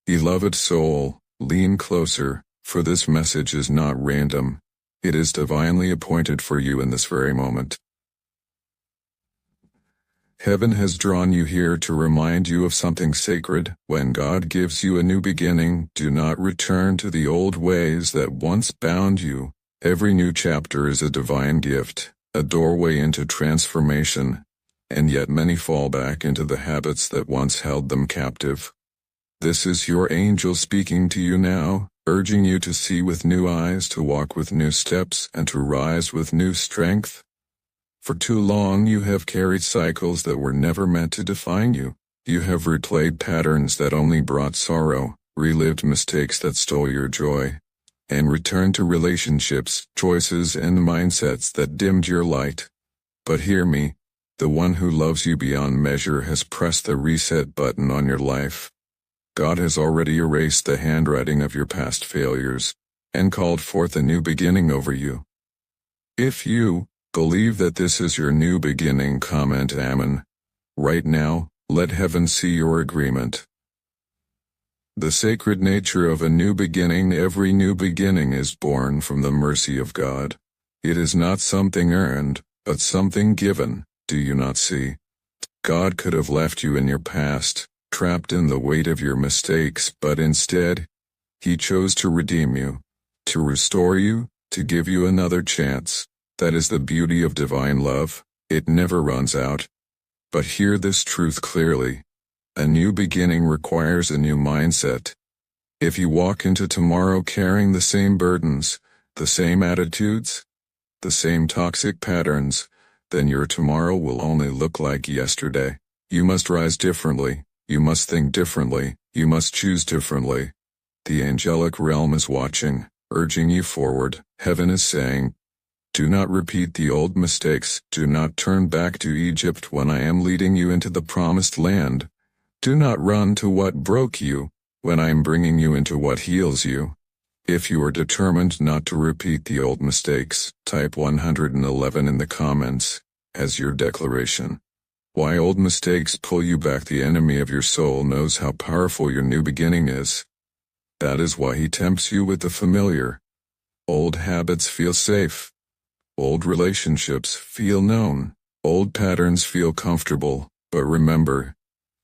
Beloved soul, lean closer, for this message is not random. It is divinely appointed for you in this very moment. Heaven has drawn you here to remind you of something sacred. When God gives you a new beginning, do not return to the old ways that once bound you. Every new chapter is a divine gift, a doorway into transformation, and yet many fall back into the habits that once held them captive. This is your angel speaking to you now, urging you to see with new eyes, to walk with new steps, and to rise with new strength. For too long you have carried cycles that were never meant to define you. You have replayed patterns that only brought sorrow, relived mistakes that stole your joy, and returned to relationships, choices, and mindsets that dimmed your light. But hear me, the one who loves you beyond measure has pressed the reset button on your life. God has already erased the handwriting of your past failures, and called forth a new beginning over you. If you believe that this is your new beginning, comment Amen. Right now, let heaven see your agreement. The sacred nature of a new beginning. Every new beginning is born from the mercy of God. It is not something earned, but something given. Do you not see? God could have left you in your past, trapped in the weight of your mistakes, but instead, He chose to redeem you, to restore you, to give you another chance. That is the beauty of divine love. It never runs out. But hear this truth clearly. A new beginning requires a new mindset. If you walk into tomorrow carrying the same burdens, the same attitudes, the same toxic patterns, then your tomorrow will only look like yesterday. You must rise differently. You must think differently. You must choose differently. The angelic realm is watching, urging you forward. Heaven is saying, do not repeat the old mistakes. Do not turn back to Egypt when I am leading you into the promised land. Do not run to what broke you when I am bringing you into what heals you. If you are determined not to repeat the old mistakes, type 111 in the comments as your declaration. Why old mistakes pull you back? The enemy of your soul knows how powerful your new beginning is. That is why he tempts you with the familiar. Old habits feel safe. Old relationships feel known. Old patterns feel comfortable. But remember,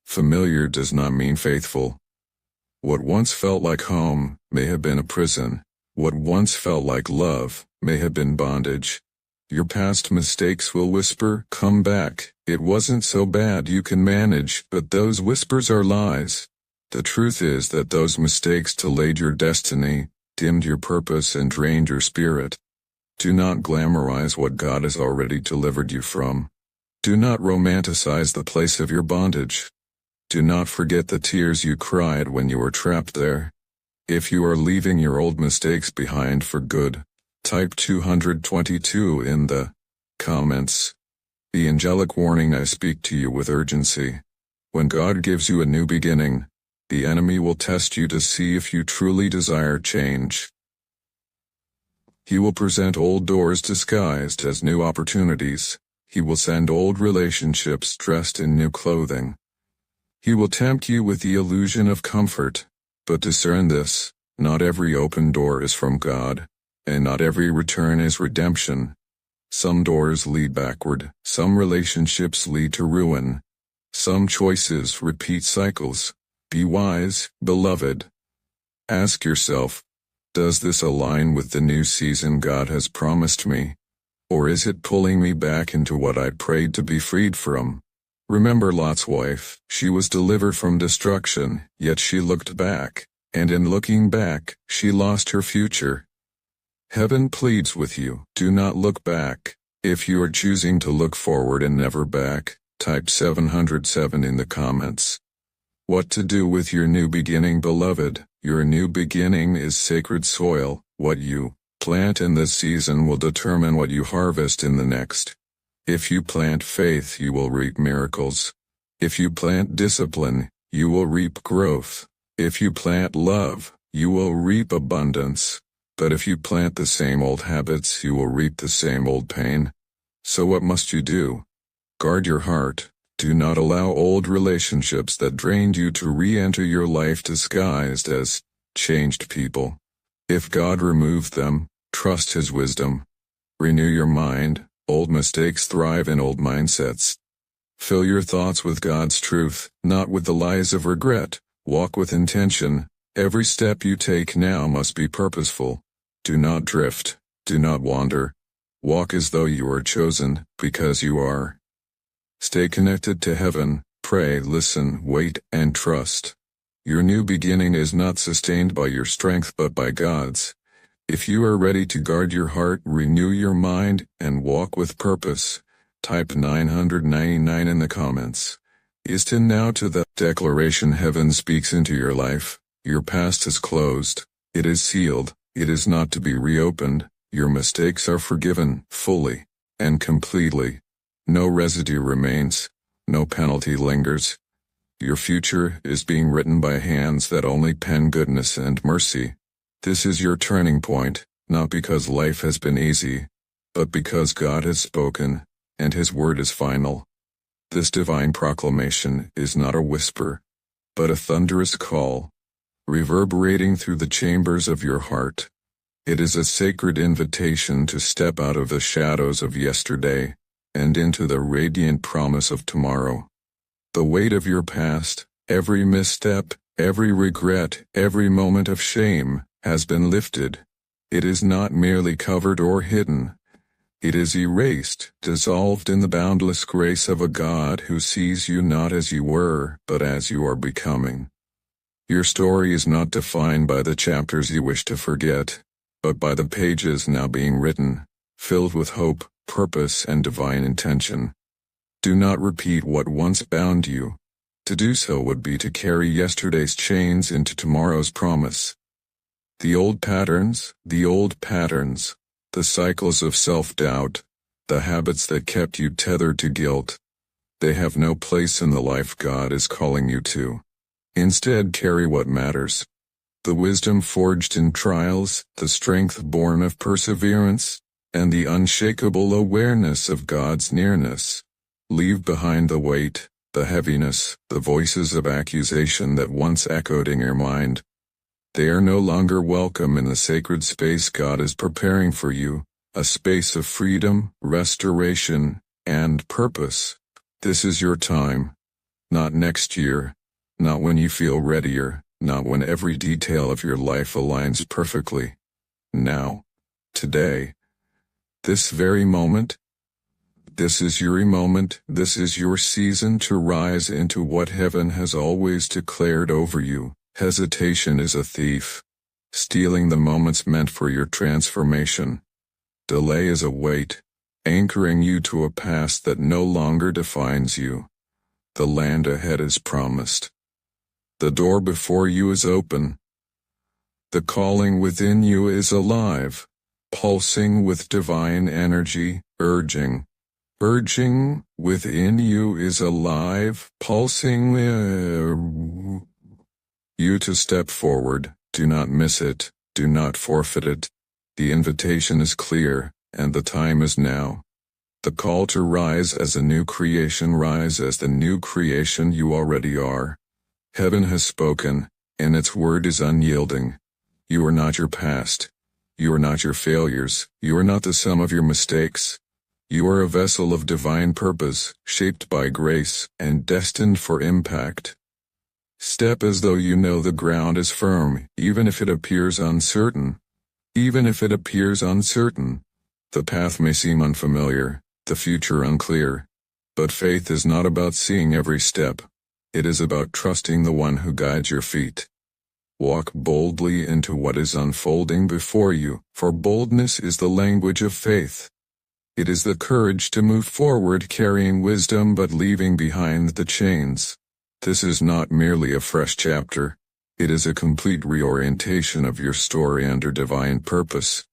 familiar does not mean faithful. What once felt like home may have been a prison. What once felt like love may have been bondage. Your past mistakes will whisper, come back. It wasn't so bad, you can manage. But those whispers are lies. The truth is that those mistakes delayed your destiny, dimmed your purpose, and drained your spirit. Do not glamorize what God has already delivered you from. Do not romanticize the place of your bondage. Do not forget the tears you cried when you were trapped there. If you are leaving your old mistakes behind for good, type 222 in the comments. The angelic warning: I speak to you with urgency. When God gives you a new beginning, the enemy will test you to see if you truly desire change. He will present old doors disguised as new opportunities. He will send old relationships dressed in new clothing. He will tempt you with the illusion of comfort. But discern this: not every open door is from God, and not every return is redemption. Some doors lead backward, some relationships lead to ruin, some choices repeat cycles. Be wise, beloved. Ask yourself, does this align with the new season God has promised me? Or is it pulling me back into what I prayed to be freed from? Remember Lot's wife. She was delivered from destruction, yet she looked back, and in looking back, she lost her future. Heaven pleads with you, do not look back. If you are choosing to look forward and never back, type 707 in the comments. What to do with your new beginning, beloved? Your new beginning is sacred soil. What you plant in this season will determine what you harvest in the next. If you plant faith, you will reap miracles. If you plant discipline, you will reap growth. If you plant love, you will reap abundance. But if you plant the same old habits, you will reap the same old pain. So what must you do? Guard your heart. Do not allow old relationships that drained you to re-enter your life disguised as changed people. If God removed them, trust His wisdom. Renew your mind. Old mistakes thrive in old mindsets. Fill your thoughts with God's truth, not with the lies of regret. Walk with intention. Every step you take now must be purposeful. Do not drift. Do not wander. Walk as though you are chosen, because you are. Stay connected to heaven. Pray, listen, wait, and trust. Your new beginning is not sustained by your strength but by God's. If you are ready to guard your heart, renew your mind, and walk with purpose, type 999 in the comments. Listen now to the declaration heaven speaks into your life. Your past is closed. It is sealed. It is not to be reopened. Your mistakes are forgiven, fully and completely. No residue remains. No penalty lingers. Your future is being written by hands that only pen goodness and mercy. This is your turning point, not because life has been easy, but because God has spoken, and His word is final. This divine proclamation is not a whisper, but a thunderous call, reverberating through the chambers of your heart. It is a sacred invitation to step out of the shadows of yesterday, and into the radiant promise of tomorrow. The weight of your past, every misstep, every regret, every moment of shame, has been lifted. It is not merely covered or hidden. It is erased, dissolved in the boundless grace of a God who sees you not as you were, but as you are becoming. Your story is not defined by the chapters you wish to forget, but by the pages now being written, filled with hope, purpose, and divine intention. Do not repeat what once bound you. To do so would be to carry yesterday's chains into tomorrow's promise. The old patterns, the cycles of self-doubt, the habits that kept you tethered to guilt, they have no place in the life God is calling you to. Instead, carry what matters. The wisdom forged in trials, the strength born of perseverance, and the unshakable awareness of God's nearness. Leave behind the weight, the heaviness, the voices of accusation that once echoed in your mind. They are no longer welcome in the sacred space God is preparing for you, a space of freedom, restoration, and purpose. This is your time. Not next year, not when you feel readier, not when every detail of your life aligns perfectly. Now. Today. This very moment. This is your moment. This is your season to rise into what heaven has always declared over you. Hesitation is a thief, stealing the moments meant for your transformation. Delay is a weight, anchoring you to a past that no longer defines you. The land ahead is promised. The door before you is open. The calling within you is alive, pulsing with divine energy, urging within you is alive, pulsing you to step forward. Do not miss it. Do not forfeit it. The invitation is clear, and the time is now. The call to rise as a new creation, rise as the new creation you already are. Heaven has spoken, and its word is unyielding. You are not your past. You are not your failures. You are not the sum of your mistakes. You are a vessel of divine purpose, shaped by grace, and destined for impact. Step as though you know the ground is firm, even if it appears uncertain. Even if it appears uncertain. The path may seem unfamiliar, the future unclear. But faith is not about seeing every step. It is about trusting the one who guides your feet. Walk boldly into what is unfolding before you, for boldness is the language of faith. It is the courage to move forward carrying wisdom but leaving behind the chains. This is not merely a fresh chapter. It is a complete reorientation of your story under divine purpose.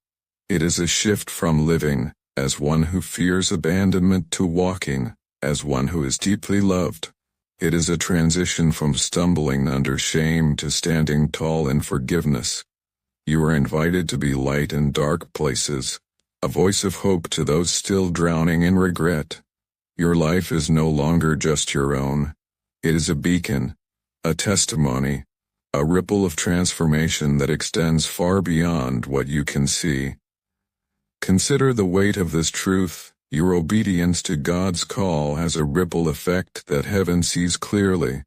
It is a shift from living as one who fears abandonment to walking as one who is deeply loved. It is a transition from stumbling under shame to standing tall in forgiveness. You are invited to be light in dark places, a voice of hope to those still drowning in regret. Your life is no longer just your own. It is a beacon, a testimony, a ripple of transformation that extends far beyond what you can see. Consider the weight of this truth. Your obedience to God's call has a ripple effect that heaven sees clearly.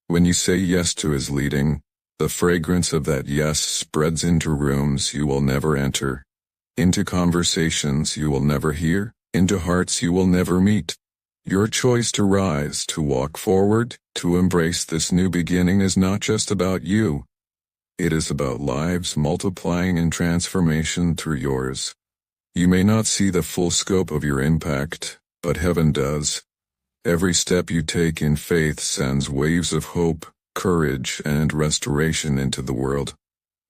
When you say yes to His leading, the fragrance of that yes spreads into rooms you will never enter, into conversations you will never hear, into hearts you will never meet. Your choice to rise, to walk forward, to embrace this new beginning is not just about you. It is about lives multiplying in transformation through yours. You may not see the full scope of your impact, but heaven does. Every step you take in faith sends waves of hope, courage, and restoration into the world.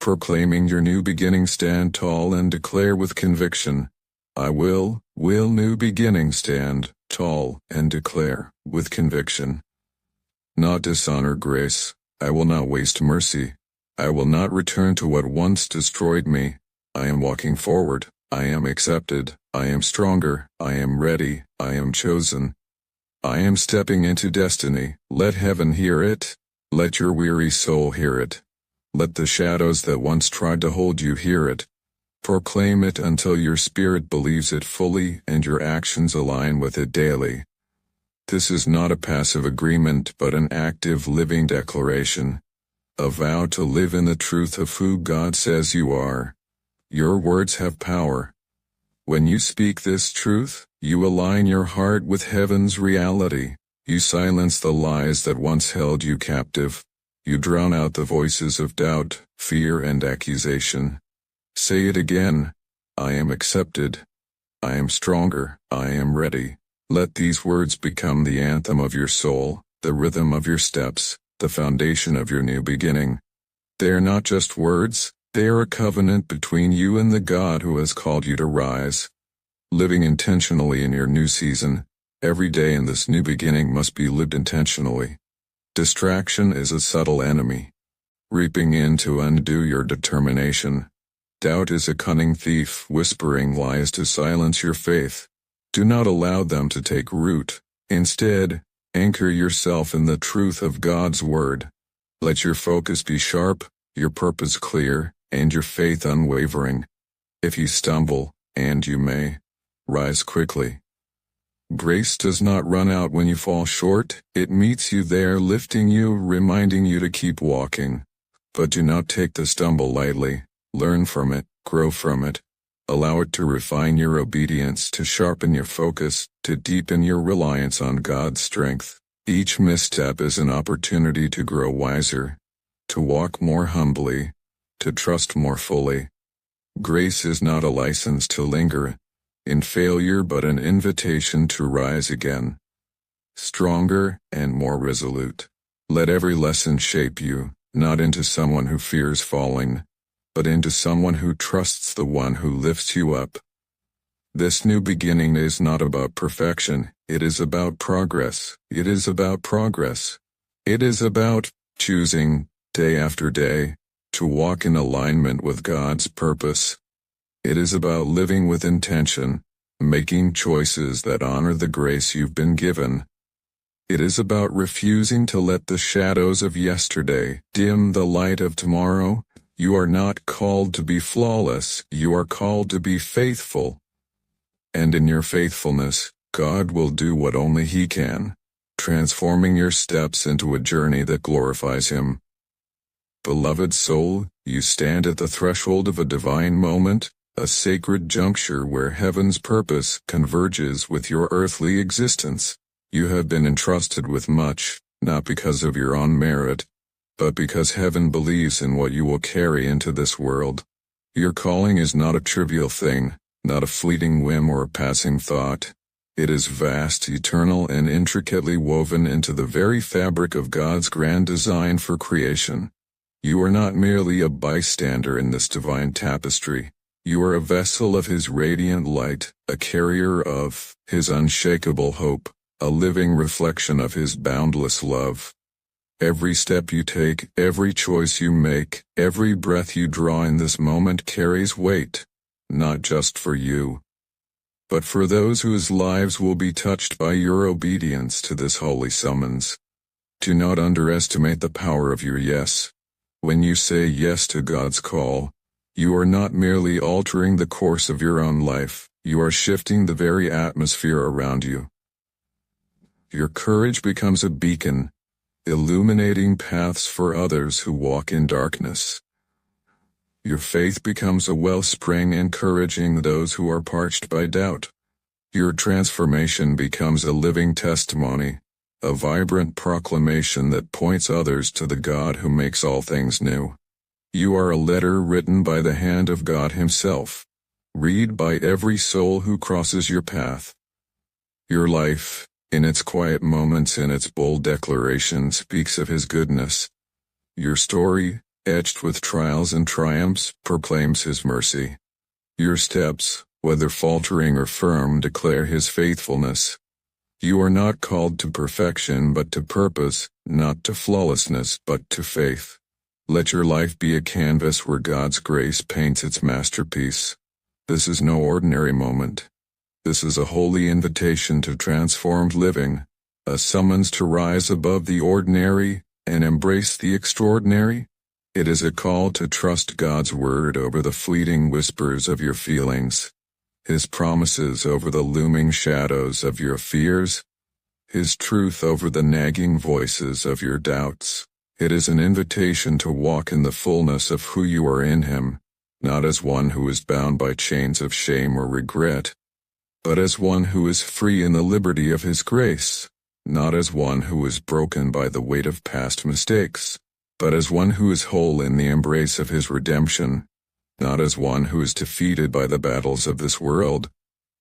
Proclaiming your new beginning, stand tall and declare with conviction, I will new beginning, stand tall and declare with conviction. Not dishonor grace. I will not waste mercy. I will not return to what once destroyed me. I am walking forward. I am accepted. I am stronger. I am ready. I am chosen. I am stepping into destiny. Let heaven hear it. Let your weary soul hear it. Let the shadows that once tried to hold you hear it. Proclaim it until your spirit believes it fully and your actions align with it daily. This is not a passive agreement but an active living declaration. A vow to live in the truth of who God says you are. Your words have power. When you speak this truth, you align your heart with heaven's reality. You silence the lies that once held you captive. You drown out the voices of doubt, fear, and accusation. Say it again. I am accepted. I am stronger. I am ready. Let these words become the anthem of your soul, the rhythm of your steps, the foundation of your new beginning. They are not just words, they are a covenant between you and the God who has called you to rise. Living intentionally in your new season, every day in this new beginning must be lived intentionally. Distraction is a subtle enemy, reaping in to undo your determination. Doubt is a cunning thief, whispering lies to silence your faith. Do not allow them to take root. Instead, anchor yourself in the truth of God's word. Let your focus be sharp, your purpose clear, and your faith unwavering. If you stumble, and you may, rise quickly. Grace does not run out when you fall short, it meets you there, lifting you, reminding you to keep walking. But do not take the stumble lightly. Learn from it, grow from it. Allow it to refine your obedience, to sharpen your focus, to deepen your reliance on God's strength. Each misstep is an opportunity to grow wiser, to walk more humbly, to trust more fully. Grace is not a license to linger in failure but an invitation to rise again, stronger and more resolute. Let every lesson shape you, not into someone who fears falling, but into someone who trusts the one who lifts you up. This new beginning is not about perfection, it is about progress. It is about progress. It is about choosing, day after day, to walk in alignment with God's purpose. It is about living with intention, making choices that honor the grace you've been given. It is about refusing to let the shadows of yesterday dim the light of tomorrow. You are not called to be flawless, you are called to be faithful. And in your faithfulness, God will do what only He can, transforming your steps into a journey that glorifies Him. Beloved soul, you stand at the threshold of a divine moment, a sacred juncture where heaven's purpose converges with your earthly existence. You have been entrusted with much, not because of your own merit, but because heaven believes in what you will carry into this world. Your calling is not a trivial thing, not a fleeting whim or a passing thought. It is vast, eternal, and intricately woven into the very fabric of God's grand design for creation. You are not merely a bystander in this divine tapestry. You are a vessel of His radiant light, a carrier of His unshakable hope, a living reflection of His boundless love. Every step you take, every choice you make, every breath you draw in this moment carries weight, not just for you, but for those whose lives will be touched by your obedience to this holy summons. Do not underestimate the power of your yes. When you say yes to God's call, you are not merely altering the course of your own life, you are shifting the very atmosphere around you. Your courage becomes a beacon, illuminating paths for others who walk in darkness. Your faith becomes a wellspring encouraging those who are parched by doubt. Your transformation becomes a living testimony, a vibrant proclamation that points others to the God who makes all things new. You are a letter written by the hand of God Himself, read by every soul who crosses your path. Your life, in its quiet moments and its bold declaration, speaks of His goodness. Your story, etched with trials and triumphs, proclaims His mercy. Your steps, whether faltering or firm, declare His faithfulness. You are not called to perfection but to purpose, not to flawlessness but to faith. Let your life be a canvas where God's grace paints its masterpiece. This is no ordinary moment. This is a holy invitation to transformed living, a summons to rise above the ordinary and embrace the extraordinary. It is a call to trust God's word over the fleeting whispers of your feelings, His promises over the looming shadows of your fears, His truth over the nagging voices of your doubts. It is an invitation to walk in the fullness of who you are in Him, not as one who is bound by chains of shame or regret, but as one who is free in the liberty of His grace, not as one who is broken by the weight of past mistakes, but as one who is whole in the embrace of His redemption, not as one who is defeated by the battles of this world,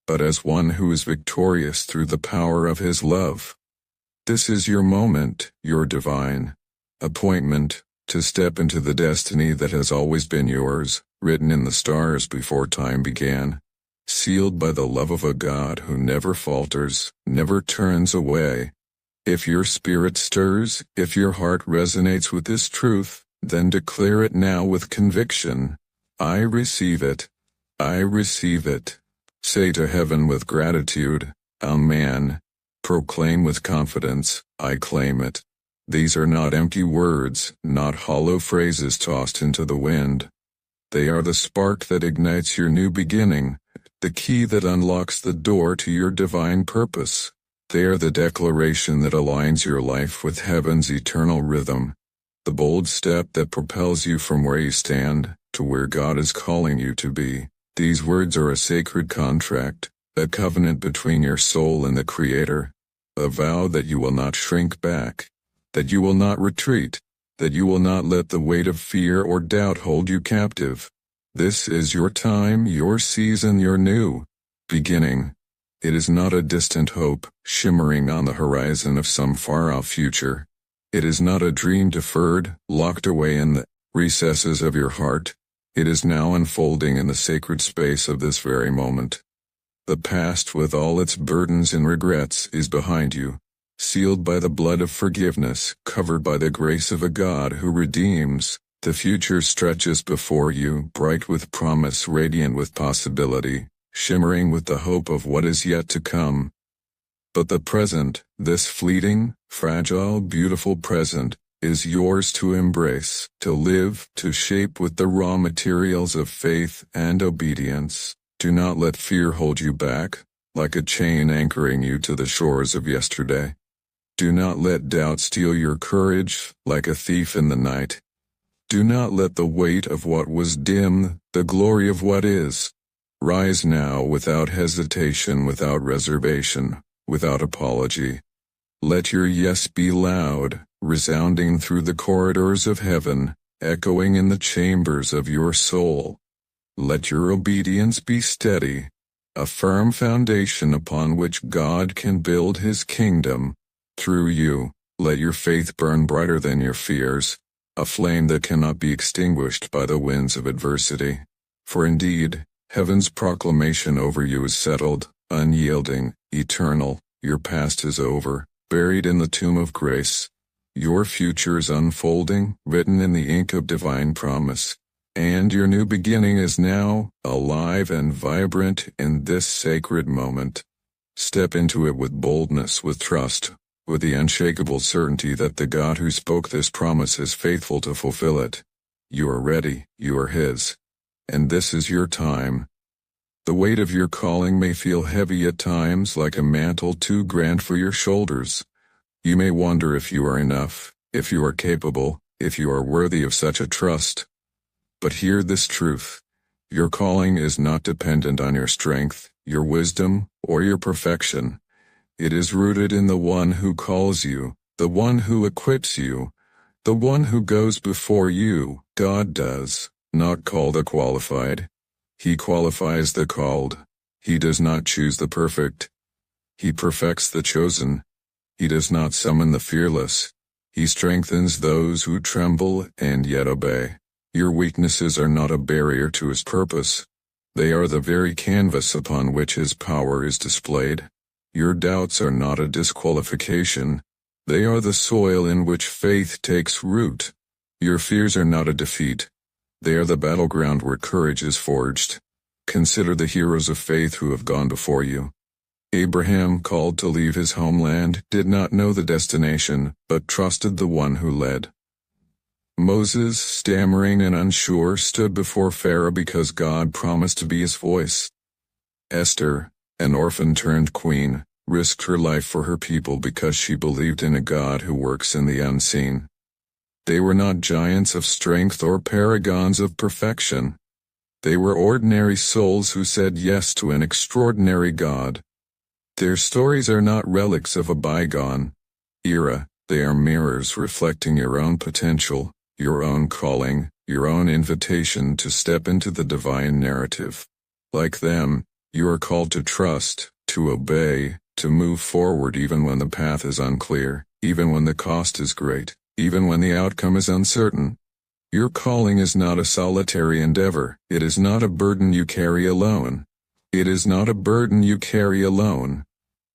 but as one who is victorious through the power of His love. This is your moment, your divine appointment, to step into the destiny that has always been yours, written in the stars before time began, sealed by the love of a God who never falters, never turns away. If your spirit stirs, if your heart resonates with this truth, then declare it now with conviction. I receive it. I receive it. Say to heaven with gratitude, Amen. Proclaim with confidence, I claim it. These are not empty words, not hollow phrases tossed into the wind. They are the spark that ignites your new beginning, the key that unlocks the door to your divine purpose. They are the declaration that aligns your life with heaven's eternal rhythm, the bold step that propels you from where you stand to where God is calling you to be. These words are a sacred contract, a covenant between your soul and the Creator, a vow that you will not shrink back, that you will not retreat, that you will not let the weight of fear or doubt hold you captive. This is your time, your season, your new beginning. It is not a distant hope, shimmering on the horizon of some far-off future. It is not a dream deferred, locked away in the recesses of your heart. It is now unfolding in the sacred space of this very moment. The past with all its burdens and regrets is behind you, sealed by the blood of forgiveness, covered by the grace of a God who redeems. The future stretches before you, bright with promise, radiant with possibility, shimmering with the hope of what is yet to come. But the present, this fleeting, fragile, beautiful present, is yours to embrace, to live, to shape with the raw materials of faith and obedience. Do not let fear hold you back, like a chain anchoring you to the shores of yesterday. Do not let doubt steal your courage, like a thief in the night. Do not let the weight of what was dim the glory of what is. Rise now without hesitation, without reservation, without apology. Let your yes be loud, resounding through the corridors of heaven, echoing in the chambers of your soul. Let your obedience be steady, a firm foundation upon which God can build His kingdom. Through you, let your faith burn brighter than your fears, a flame that cannot be extinguished by the winds of adversity. For indeed, heaven's proclamation over you is settled, unyielding, eternal. Your past is over, buried in the tomb of grace. Your future is unfolding, written in the ink of divine promise. And your new beginning is now, alive and vibrant in this sacred moment. Step into it with boldness, with trust, with the unshakable certainty that the God who spoke this promise is faithful to fulfill it. You are ready, you are His. And this is your time. The weight of your calling may feel heavy at times, like a mantle too grand for your shoulders. You may wonder if you are enough, if you are capable, if you are worthy of such a trust. But hear this truth. Your calling is not dependent on your strength, your wisdom, or your perfection. It is rooted in the one who calls you, the one who equips you, the one who goes before you. God does not call the qualified. He qualifies the called. He does not choose the perfect. He perfects the chosen. He does not summon the fearless. He strengthens those who tremble and yet obey. Your weaknesses are not a barrier to His purpose. They are the very canvas upon which His power is displayed. Your doubts are not a disqualification. They are the soil in which faith takes root. Your fears are not a defeat. They are the battleground where courage is forged. Consider the heroes of faith who have gone before you. Abraham, called to leave his homeland, did not know the destination, but trusted the one who led. Moses, stammering and unsure, stood before Pharaoh because God promised to be his voice. Esther, an orphan turned queen, risked her life for her people because she believed in a God who works in the unseen. They were not giants of strength or paragons of perfection. They were ordinary souls who said yes to an extraordinary God. Their stories are not relics of a bygone era. They are mirrors reflecting your own potential, your own calling, your own invitation to step into the divine narrative. Like them, you are called to trust, to obey, to move forward even when the path is unclear, even when the cost is great, even when the outcome is uncertain. Your calling is not a solitary endeavor. It is not a burden you carry alone. It is not a burden you carry alone.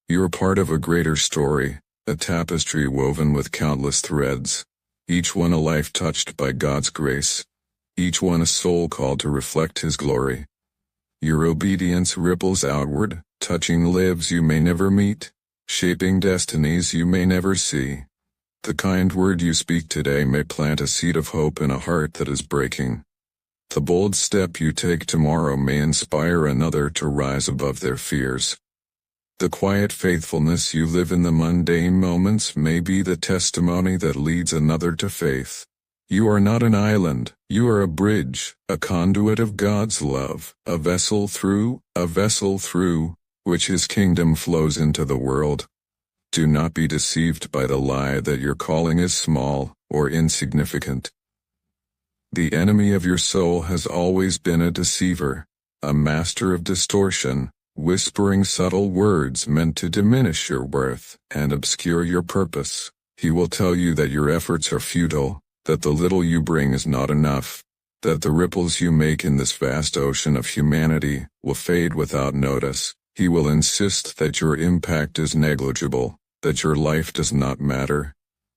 You are part of a greater story, a tapestry woven with countless threads, each one a life touched by God's grace, each one a soul called to reflect His glory. Your obedience ripples outward, touching lives you may never meet, shaping destinies you may never see. The kind word you speak today may plant a seed of hope in a heart that is breaking. The bold step you take tomorrow may inspire another to rise above their fears. The quiet faithfulness you live in the mundane moments may be the testimony that leads another to faith. You are not an island, you are a bridge, a conduit of God's love, a vessel through which His kingdom flows into the world. Do not be deceived by the lie that your calling is small or insignificant. The enemy of your soul has always been a deceiver, a master of distortion, whispering subtle words meant to diminish your worth and obscure your purpose. He will tell you that your efforts are futile, that the little you bring is not enough, that the ripples you make in this vast ocean of humanity will fade without notice. He will insist that your impact is negligible, that your life does not matter,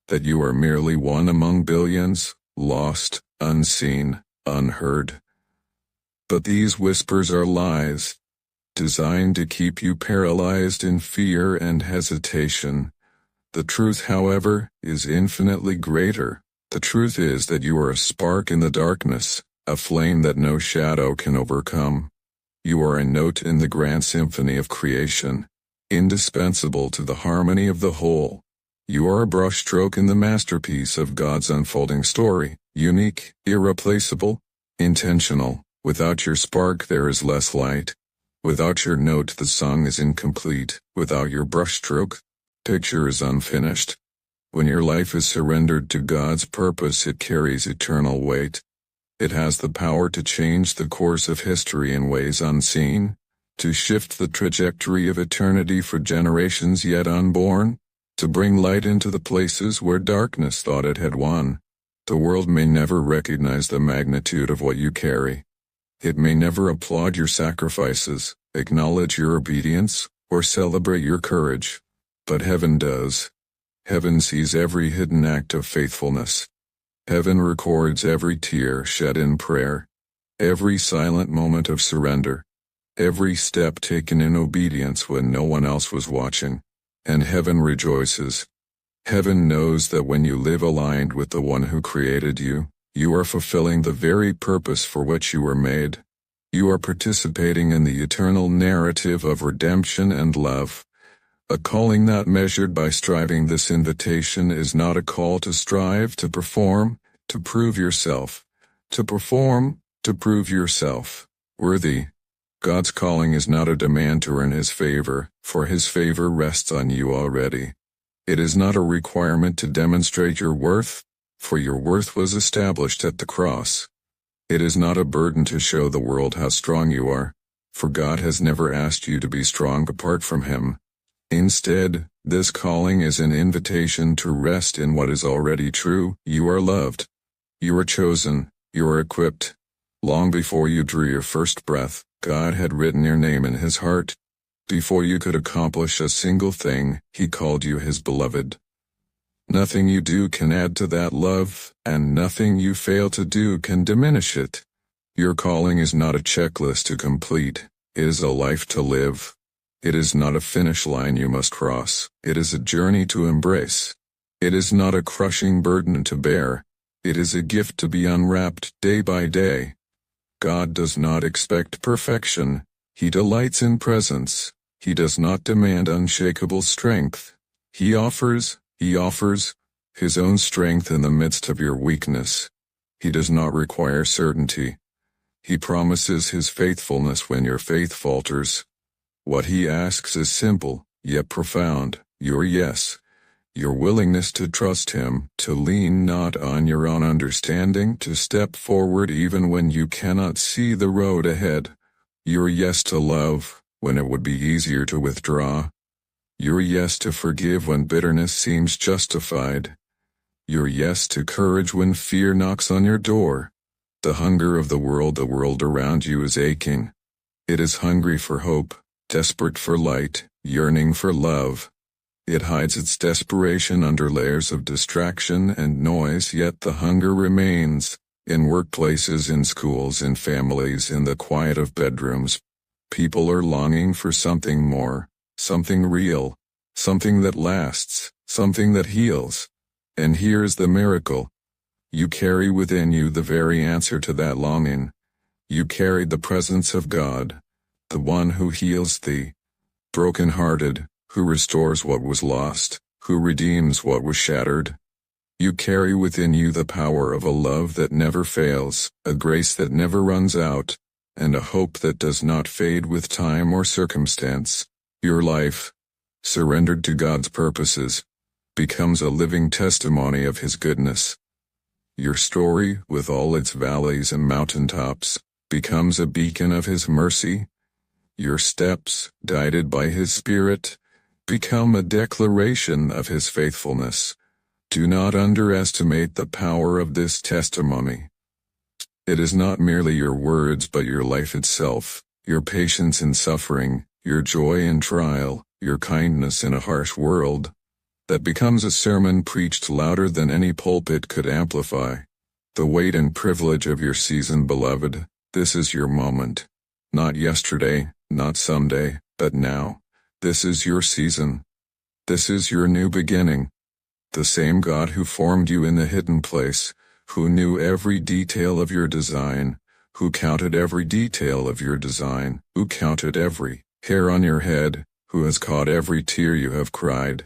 that you are merely one among billions, lost, unseen, unheard. But these whispers are lies, designed to keep you paralyzed in fear and hesitation. The truth, however, is infinitely greater. The truth is that you are a spark in the darkness, a flame that no shadow can overcome. You are a note in the grand symphony of creation, indispensable to the harmony of the whole. You are a brushstroke in the masterpiece of God's unfolding story, unique, irreplaceable, intentional. Without your spark there is less light. Without your note the song is incomplete. Without your brushstroke, picture is unfinished. When your life is surrendered to God's purpose, it carries eternal weight. It has the power to change the course of history in ways unseen, to shift the trajectory of eternity for generations yet unborn, to bring light into the places where darkness thought it had won. The world may never recognize the magnitude of what you carry. It may never applaud your sacrifices, acknowledge your obedience, or celebrate your courage. But heaven does. Heaven sees every hidden act of faithfulness. Heaven records every tear shed in prayer, every silent moment of surrender, every step taken in obedience when no one else was watching. And heaven rejoices. Heaven knows that when you live aligned with the one who created you, you are fulfilling the very purpose for which you were made. You are participating in the eternal narrative of redemption and love. A calling not measured by striving. This invitation is not a call to strive, to perform, to prove yourself. To perform, to prove yourself worthy. God's calling is not a demand to earn His favor, for His favor rests on you already. It is not a requirement to demonstrate your worth, for your worth was established at the cross. It is not a burden to show the world how strong you are, for God has never asked you to be strong apart from Him. Instead, this calling is an invitation to rest in what is already true. You are loved. You are chosen. You are equipped. Long before you drew your first breath, God had written your name in His heart. Before you could accomplish a single thing, He called you His beloved. Nothing you do can add to that love, and nothing you fail to do can diminish it. Your calling is not a checklist to complete. It is a life to live. It is not a finish line you must cross. It is a journey to embrace. It is not a crushing burden to bear. It is a gift to be unwrapped day by day. God does not expect perfection. He delights in presence. He does not demand unshakable strength. He offers His own strength in the midst of your weakness. He does not require certainty. He promises His faithfulness when your faith falters. What He asks is simple, yet profound: your yes, your willingness to trust Him, to lean not on your own understanding, to step forward even when you cannot see the road ahead. Your yes to love, when it would be easier to withdraw. Your yes to forgive when bitterness seems justified. Your yes to courage when fear knocks on your door. The hunger of the world around you is aching. It is hungry for hope, desperate for light, yearning for love. It hides its desperation under layers of distraction and noise, yet the hunger remains. In workplaces, in schools, in families, in the quiet of bedrooms, people are longing for something more, something real, something that lasts, something that heals. And here's the miracle. You carry within you the very answer to that longing. You carry the presence of God, the one who heals thee, broken-hearted, who restores what was lost, who redeems what was shattered. You carry within you the power of a love that never fails, a grace that never runs out, and a hope that does not fade with time or circumstance. Your life, surrendered to God's purposes, becomes a living testimony of His goodness. Your story, with all its valleys and mountaintops, becomes a beacon of His mercy. Your steps, guided by His Spirit, become a declaration of His faithfulness. Do not underestimate the power of this testimony. It is not merely your words but your life itself, your patience in suffering, your joy in trial, your kindness in a harsh world, that becomes a sermon preached louder than any pulpit could amplify. The weight and privilege of your season, beloved, this is your moment. Not yesterday, not someday, but now. This is your season. This is your new beginning. The same God who formed you in the hidden place, who knew every detail of your design, who counted every detail of your design, who counted every hair on your head, who has caught every tear you have cried.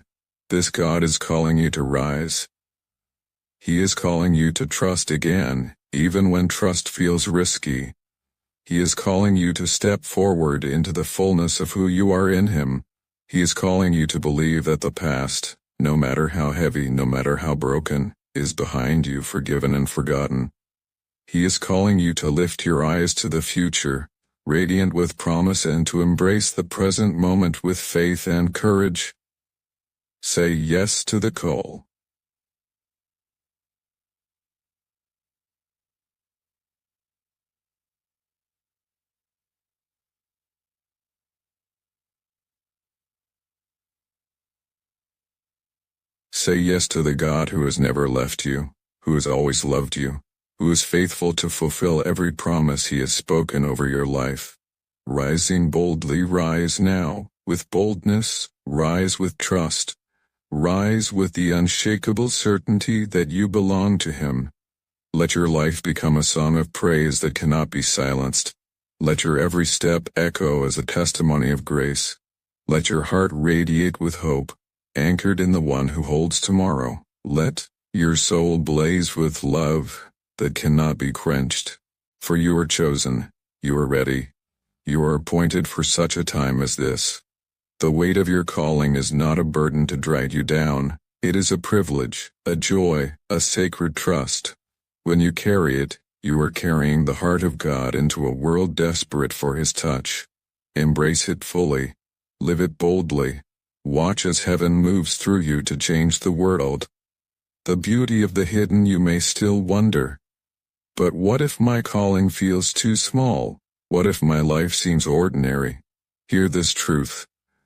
This God is calling you to rise. He is calling you to trust again, even when trust feels risky. He is calling you to step forward into the fullness of who you are in Him. He is calling you to believe that the past, no matter how heavy, no matter how broken, is behind you, forgiven and forgotten. He is calling you to lift your eyes to the future, radiant with promise, and to embrace the present moment with faith and courage. Say yes to the call. Say yes to the God who has never left you, who has always loved you, who is faithful to fulfill every promise he has spoken over your life. Rising boldly, rise now, with boldness, rise with trust. Rise with the unshakable certainty that you belong to him. Let your life become a song of praise that cannot be silenced. Let your every step echo as a testimony of grace. Let your heart radiate with hope, anchored in the one who holds tomorrow. Let your soul blaze with love that cannot be quenched. For you are chosen, you are ready. You are appointed for such a time as this. The weight of your calling is not a burden to drag you down. It is a privilege, a joy, a sacred trust. When you carry it, you are carrying the heart of God into a world desperate for his touch. Embrace it fully. Live it boldly. Watch as heaven moves through you to change the world. The beauty of the hidden, you may still wonder. But what if my calling feels too small? What if my life seems ordinary? Hear this truth.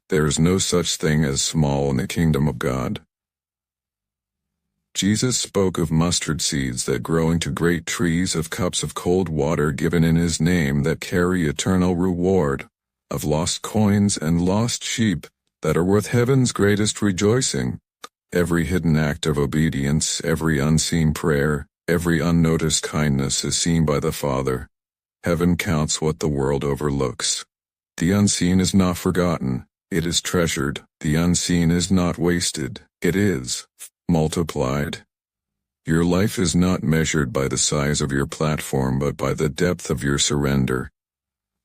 There is no such thing as small in the kingdom of God. Jesus spoke of mustard seeds that grow into great trees, of cups of cold water given in his name that carry eternal reward, of lost coins and lost sheep that are worth heaven's greatest rejoicing. Every hidden act of obedience, every unseen prayer, every unnoticed kindness is seen by the Father. Heaven counts what the world overlooks. The unseen is not forgotten, it is treasured. The unseen is not wasted, it is multiplied. Your life is not measured by the size of your platform but by the depth of your surrender.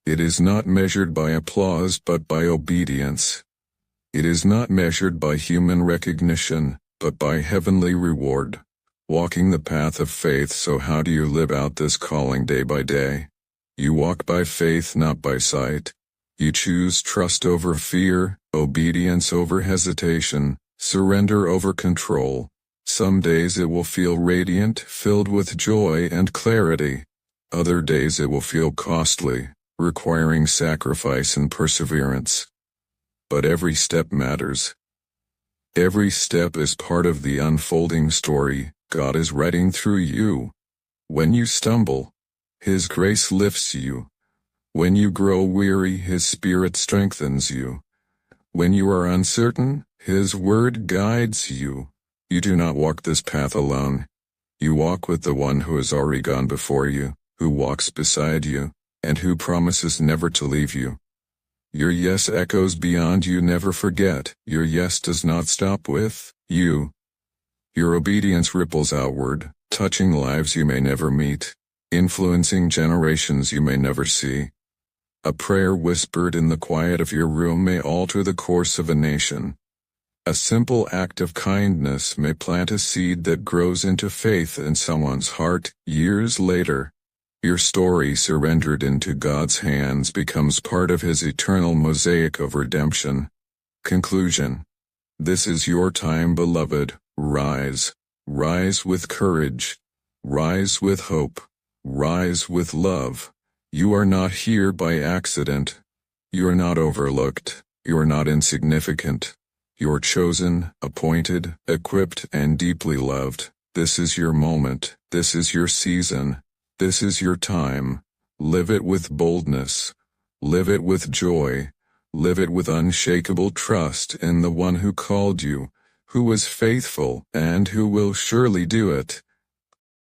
It is not measured by applause but by obedience. It is not measured by human recognition, but by heavenly reward. Walking the path of faith. So how do you live out this calling day by day? You walk by faith, not by sight. You choose trust over fear, obedience over hesitation, surrender over control. Some days it will feel radiant, filled with joy and clarity. Other days it will feel costly, requiring sacrifice and perseverance. But every step matters. Every step is part of the unfolding story God is writing through you. When you stumble, his grace lifts you. When you grow weary, his Spirit strengthens you. When you are uncertain, his word guides you. You do not walk this path alone. You walk with the one who has already gone before you, who walks beside you, and who promises never to leave you. Your yes echoes beyond you. Never forget, your yes does not stop with you. Your obedience ripples outward, touching lives you may never meet, influencing generations you may never see. A prayer whispered in the quiet of your room may alter the course of a nation. A simple act of kindness may plant a seed that grows into faith in someone's heart. Years later, your story, surrendered into God's hands, becomes part of his eternal mosaic of redemption. Conclusion. This is your time, beloved. Rise. Rise with courage. Rise with hope. Rise with love. You are not here by accident. You are not overlooked. You are not insignificant. You are chosen, appointed, equipped, and deeply loved. This is your moment. This is your season. This is your time. Live it with boldness. Live it with joy. Live it with unshakable trust in the one who called you, who was faithful, and who will surely do it.